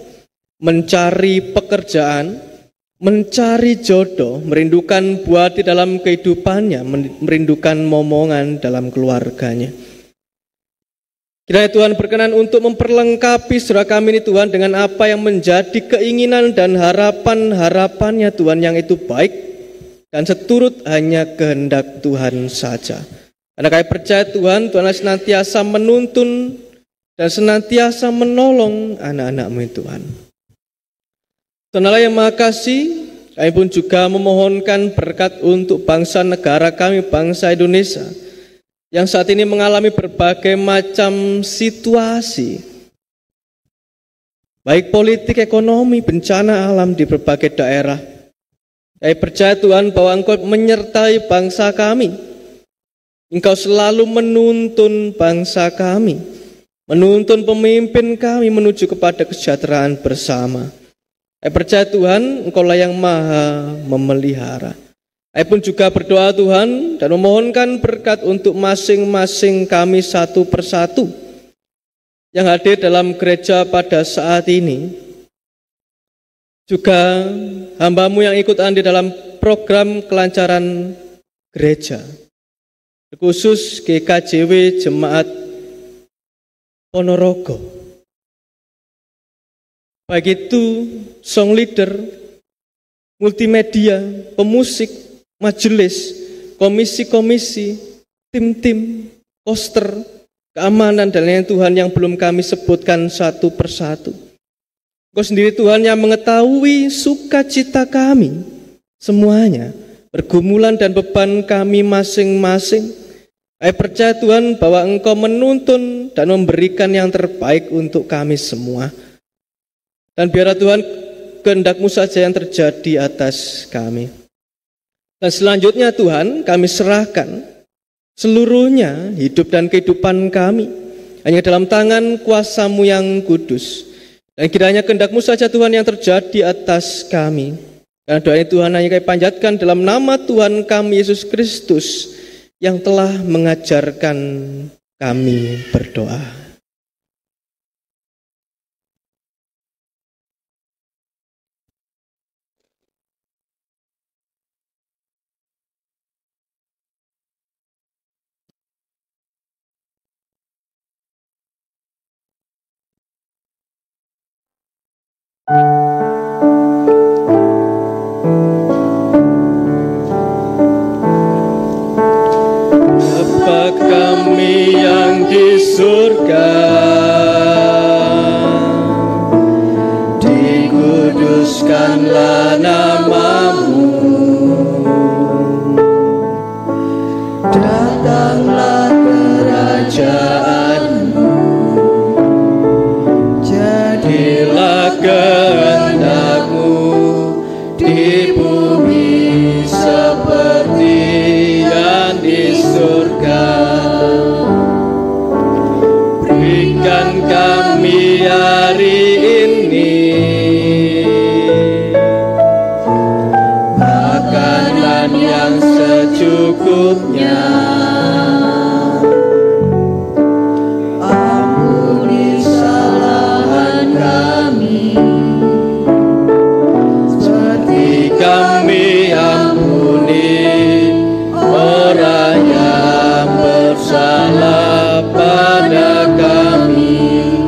mencari pekerjaan, mencari jodoh, merindukan buah di dalam kehidupannya, merindukan momongan dalam keluarganya. Kiranya Tuhan berkenan untuk memperlengkapi saudara kami ini Tuhan dengan apa yang menjadi keinginan dan harapan-harapannya Tuhan, yang itu baik dan seturut hanya kehendak Tuhan saja. Karena kami percaya Tuhan, Tuhan senantiasa menuntun dan senantiasa menolong anak-anak-Mu Tuhan. Tuhan Allah yang Maha Kasih, kami pun juga memohonkan berkat untuk bangsa negara kami, bangsa Indonesia, yang saat ini mengalami berbagai macam situasi, baik politik, ekonomi, bencana alam di berbagai daerah. Kami percaya Tuhan bahwa Engkau menyertai bangsa kami. Engkau selalu menuntun bangsa kami, menuntun pemimpin kami menuju kepada kesejahteraan bersama. Saya percaya Tuhan, Engkau-lah yang maha memelihara. Saya pun juga berdoa Tuhan dan memohonkan berkat untuk masing-masing kami satu persatu yang hadir dalam gereja pada saat ini. Juga hamba-Mu yang ikut andil dalam program kelancaran gereja, khusus GKJW Jemaat Ponorogo. Baik itu song leader, multimedia, pemusik, majelis, komisi-komisi, tim-tim, poster, keamanan dan lain Tuhan yang belum kami sebutkan satu persatu. Engkau sendiri Tuhan yang mengetahui sukacita kami semuanya, pergumulan dan beban kami masing-masing. Saya percaya Tuhan bahwa Engkau menuntun dan memberikan yang terbaik untuk kami semua. Dan biarlah Tuhan kehendak-Mu saja yang terjadi atas kami. Dan selanjutnya Tuhan, kami serahkan seluruhnya hidup dan kehidupan kami hanya dalam tangan kuasa-Mu yang kudus. Dan kiranya kehendak-Mu saja Tuhan yang terjadi atas kami. Karena doa ini Tuhan hanya kami panjatkan dalam nama Tuhan kami Yesus Kristus yang telah mengajarkan kami berdoa. Muliakanlah namamu, datanglah kerajaanmu, jadilah kehendakmu di bumi seperti yang di surga. Berikan kami hari ini makanan yang secukupnya. Ampuni kesalahan kami seperti kami ampuni orang yang bersalah pada kami.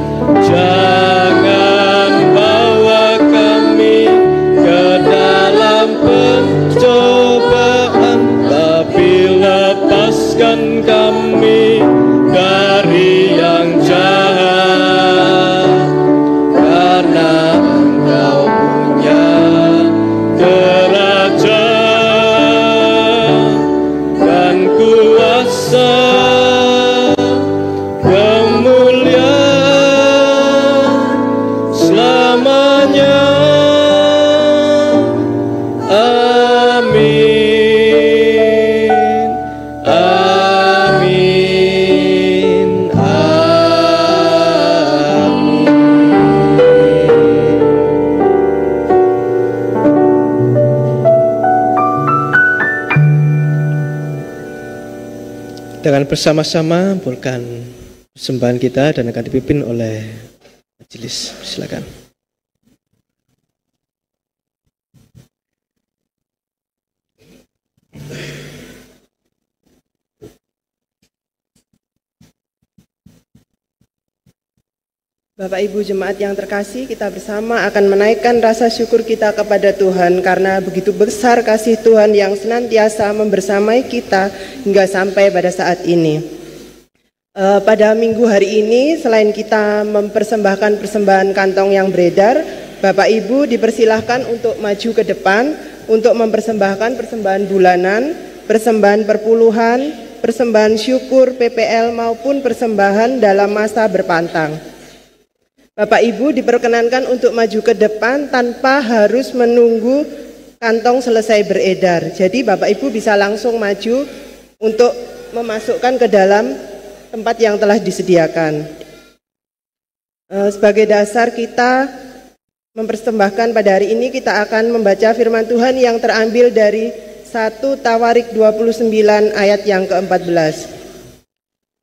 Jangan bawa kami ke dalam pencobaan, tapi lepaskan kami dari yang jahat. Karena Engkau punya kerajaan dan kuasa, kemuliaan selamanya. Amin. Amin. Amin. Dengan bersama-sama membolehkan persembahan kita dan akan dipimpin oleh majelis. Silakan. Bapak Ibu Jemaat yang terkasih, kita bersama akan menaikkan rasa syukur kita kepada Tuhan karena begitu besar kasih Tuhan yang senantiasa membersamai kita hingga sampai pada saat ini. Pada minggu hari ini, selain kita mempersembahkan persembahan kantong yang beredar, Bapak Ibu dipersilahkan untuk maju ke depan untuk mempersembahkan persembahan bulanan, persembahan perpuluhan, persembahan syukur PPL maupun persembahan dalam masa berpantang. Bapak Ibu diperkenankan untuk maju ke depan tanpa harus menunggu kantong selesai beredar. Jadi Bapak Ibu bisa langsung maju untuk memasukkan ke dalam tempat yang telah disediakan. Sebagai dasar kita mempersembahkan pada hari ini, kita akan membaca firman Tuhan yang terambil dari 1 Tawarik 29 ayat yang ke-14.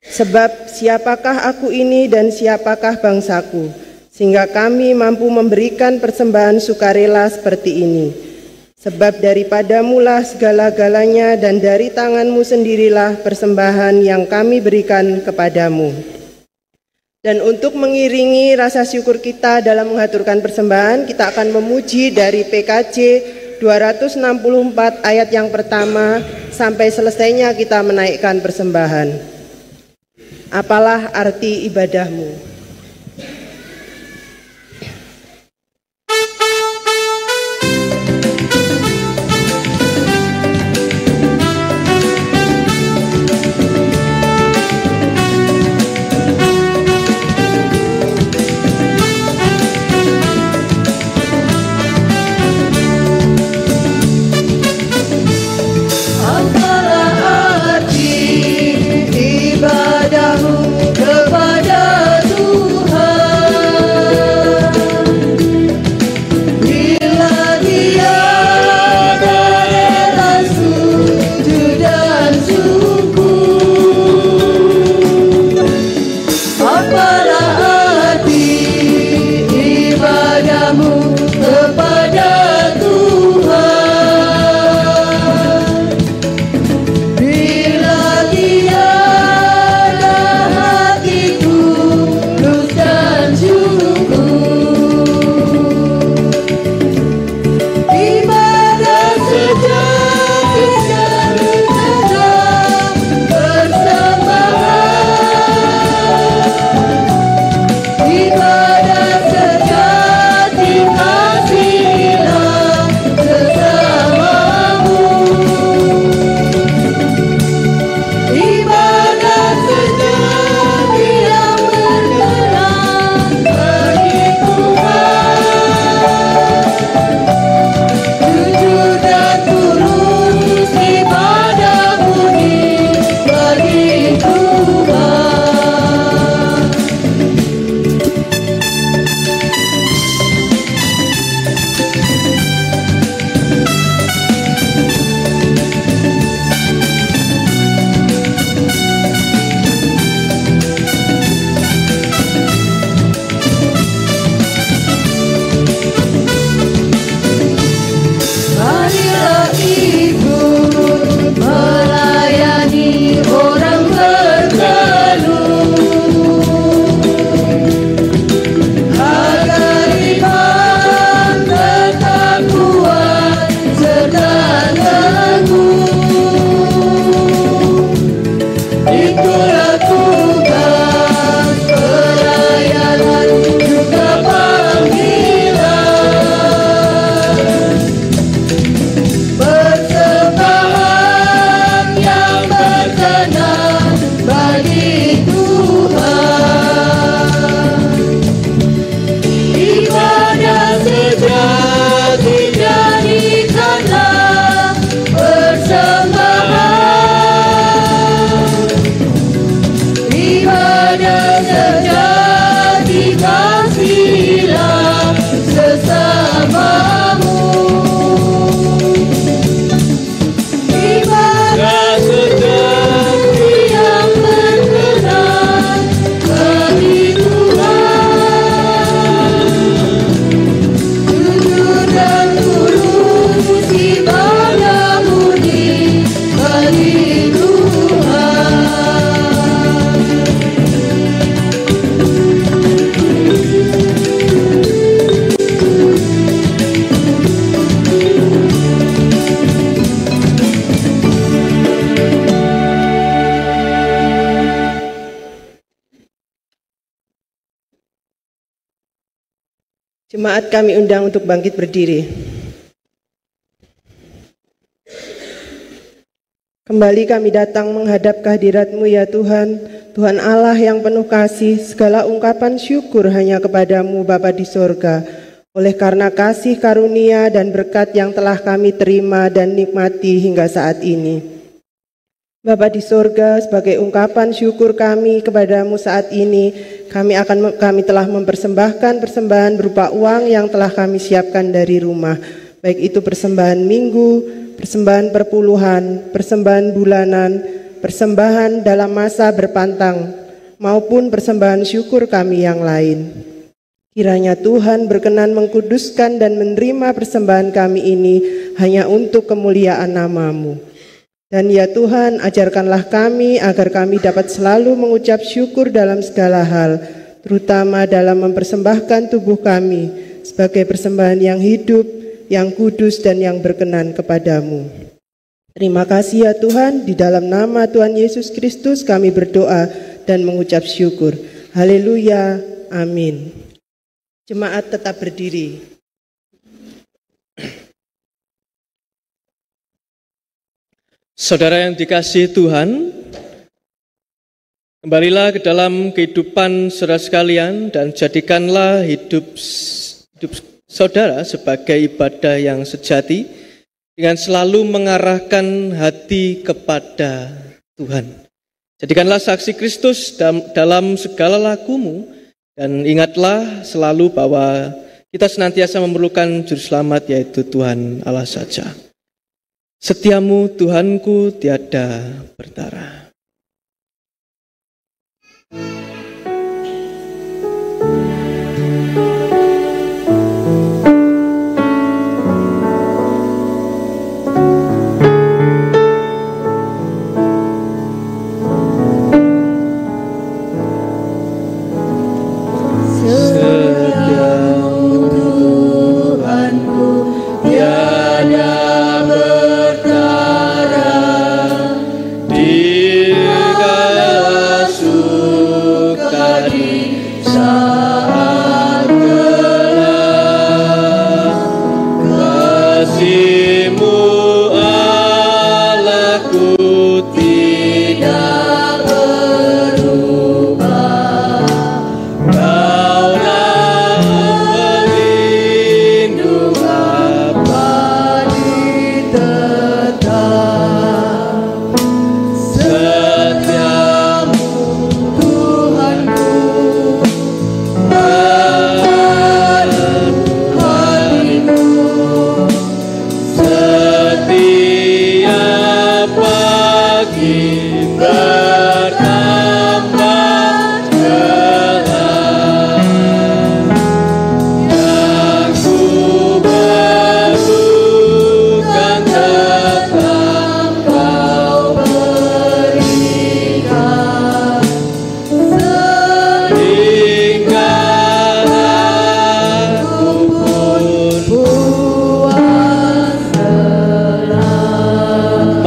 Sebab siapakah aku ini dan siapakah bangsaku, sehingga kami mampu memberikan persembahan sukarela seperti ini. Sebab daripadamulah segala-galanya dan dari tanganmu sendirilah persembahan yang kami berikan kepadamu. Dan untuk mengiringi rasa syukur kita dalam mengaturkan persembahan, kita akan memuji dari PKJ 264 ayat yang pertama sampai selesainya kita menaikkan persembahan. Apalah arti ibadahmu? Apalah arti ibadahmu kepada Tuhan? Jemaat kami undang untuk bangkit berdiri. Kembali kami datang menghadap kehadirat-Mu ya Tuhan, Tuhan Allah yang penuh kasih, segala ungkapan syukur hanya kepadamu Bapa di sorga. Oleh karena kasih karunia dan berkat yang telah kami terima dan nikmati hingga saat ini. Bapa di sorga, sebagai ungkapan syukur kami kepadamu saat ini, kami telah mempersembahkan persembahan berupa uang yang telah kami siapkan dari rumah, baik itu persembahan minggu, persembahan perpuluhan, persembahan bulanan, persembahan dalam masa berpantang, maupun persembahan syukur kami yang lain. Kiranya Tuhan berkenan mengkuduskan dan menerima persembahan kami ini hanya untuk kemuliaan nama-Mu. Dan ya Tuhan, ajarkanlah kami agar kami dapat selalu mengucap syukur dalam segala hal, terutama dalam mempersembahkan tubuh kami sebagai persembahan yang hidup, yang kudus dan yang berkenan kepadamu. Terima kasih ya Tuhan, di dalam nama Tuhan Yesus Kristus kami berdoa dan mengucap syukur. Haleluya, amin. Jemaat tetap berdiri. Saudara yang dikasihi Tuhan, kembalilah ke dalam kehidupan saudara sekalian dan jadikanlah hidup saudara sebagai ibadah yang sejati dengan selalu mengarahkan hati kepada Tuhan. Jadikanlah saksi Kristus dalam segala lakumu dan ingatlah selalu bahwa kita senantiasa memerlukan juru selamat yaitu Tuhan Allah saja. Setiamu Tuhanku tiada bertara.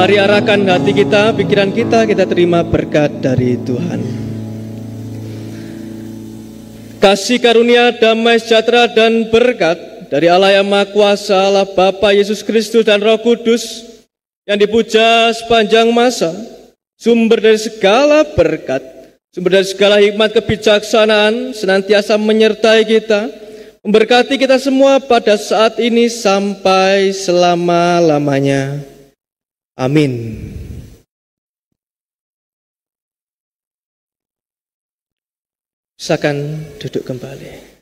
Mari arahkan hati kita, pikiran kita terima berkat dari Tuhan. Kasih karunia, damai sejahtera dan berkat dari Allah yang Maha Kuasa, Allah Bapa Yesus Kristus dan Roh Kudus yang dipuja sepanjang masa, sumber dari segala berkat, sumber dari segala hikmat kebijaksanaan, senantiasa menyertai kita, memberkati kita semua pada saat ini sampai selama-lamanya. Amin. Silakan duduk kembali.